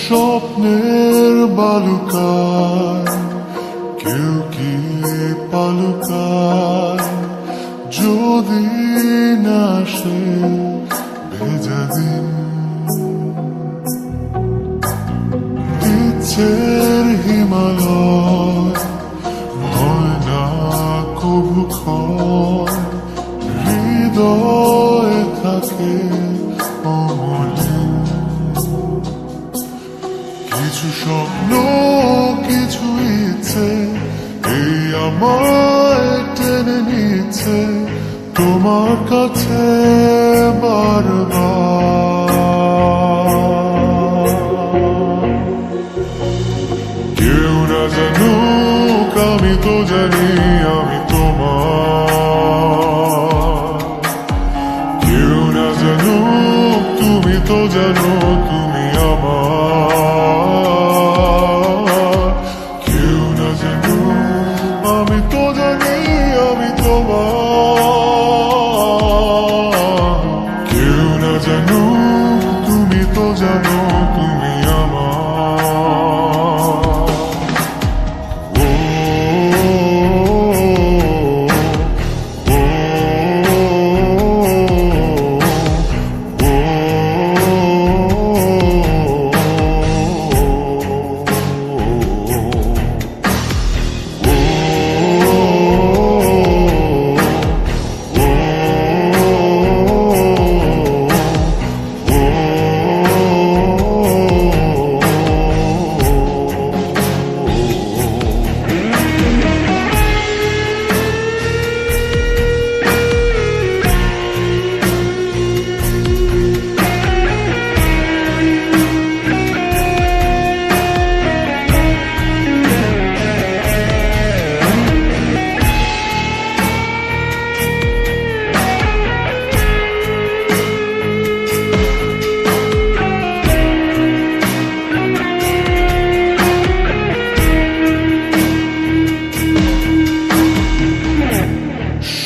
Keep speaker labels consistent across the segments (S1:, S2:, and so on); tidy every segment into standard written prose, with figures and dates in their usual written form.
S1: স্বপ্নের বালুকায় কেউ কি পালুকায়, যদি না সে ভেজা দিন ইচ্ছের হিমালয় হয় না কবু ক্ষয়, হৃদয় থাকে অমলিন। কিছু স্বপ্ন কিছু ইচ্ছে এই আমায় টেনে নিচ্ছে তোমার কাছে বারবার। কেউ না জানুক আমি তো জানি আমি তোমার, কেউ না জানুক তুমি তো জানো তুমি আমার, কেউ না জানুক আমি তো জানি আমি তোমার, কেউ না জানুক তুমি তো জানো তুমি আমার।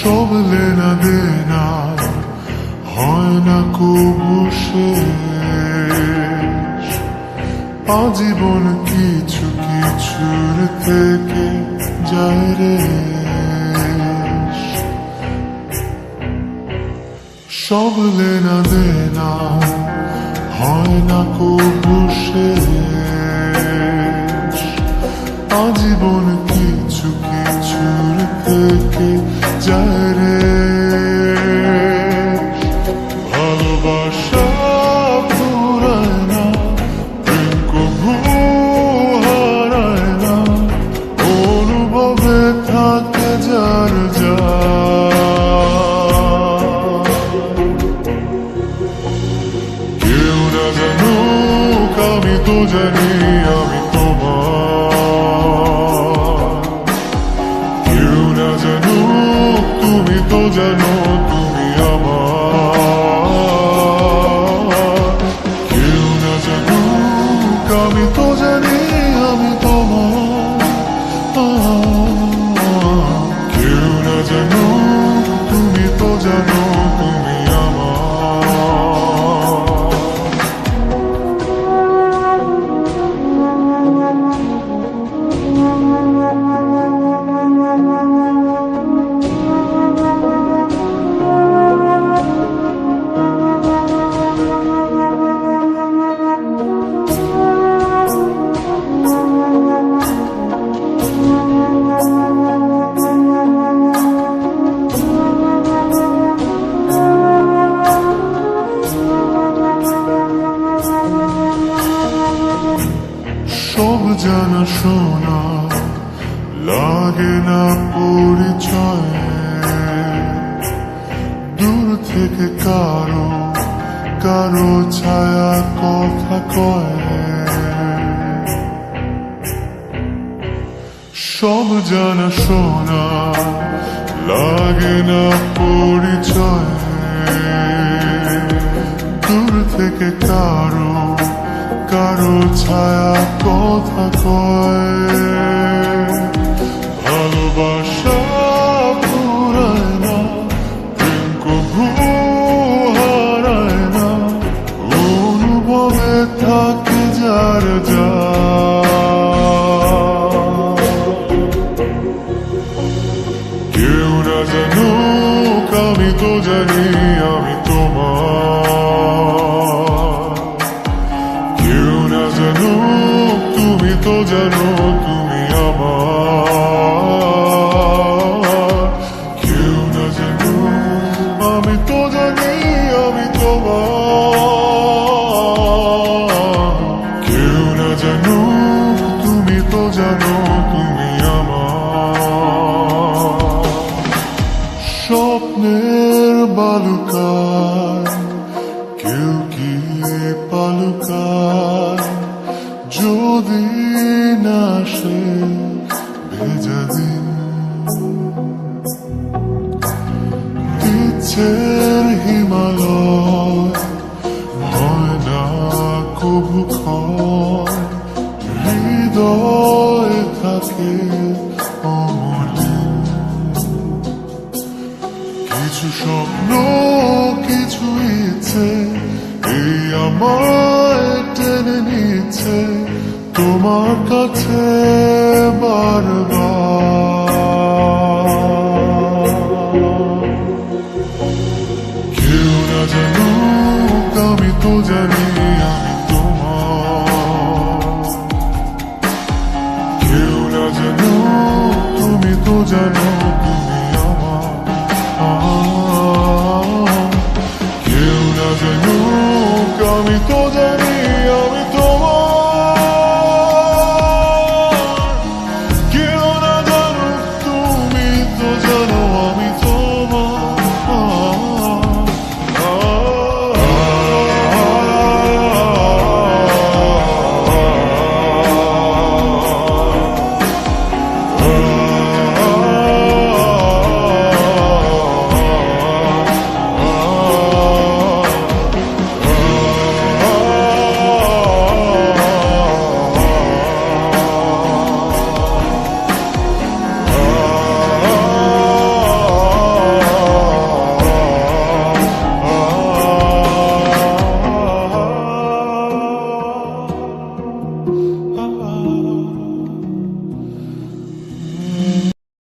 S1: সব লেনা দেনা হয় না কবু শেষ, আজীবন কিছু কিছুর থেকে যায় রে। সব লেনা দেনা হয় না কবু শেষ, আজীবন কিছু কিছুর থেকে যায় রে। ভালোবাসা ফুরায় না, প্রেম কবু হারায় না, অনুভবে থাকে যার যার। কেউ না জানুক আমি তো জানি আমি তোমার, কেউ না জানুক তুমি তো জানো তুমি আমার, কেউ না জানুক আমি তো জানি আমি তোমার, কেউ না জানুক তুমি তো জানো তুমি আমার। সব জানা শোনা লাগে না পরিচয়, দূর থেকে কারো কারো ছায়া কথা কয়। সব জানা শোনা লাগে না পরিচয়, দূর থেকে কারো কারো ছায়া কথা কয়, ভালোবাসা ফুরায় না, প্রেম কভু হারায় না, অনুভবে থাকে যার যা। কেউ না জানুক আমি তো জানি আমি তোমার, কেউ না জানুক তুমি তো জানো তুমি আমার, কেউ না জানুক আমি তো জানি আমি তোমার, কেউ না জানুক তুমি তো জানো তুমি আমার। স্বপ্নের বালুকায় কেউ কি পালুকায়, যদি না সে ভেজা দিন ইচ্ছের হিমালয় হয় না কভু ক্ষয়, হৃদয় থাকে অমলিন। কিছু স্বপ্ন কিছু ইচ্ছে এই আমায় টেনে নিচ্ছে তোমার কাছে বারবার। কেউ না জানুক আমি তো জানি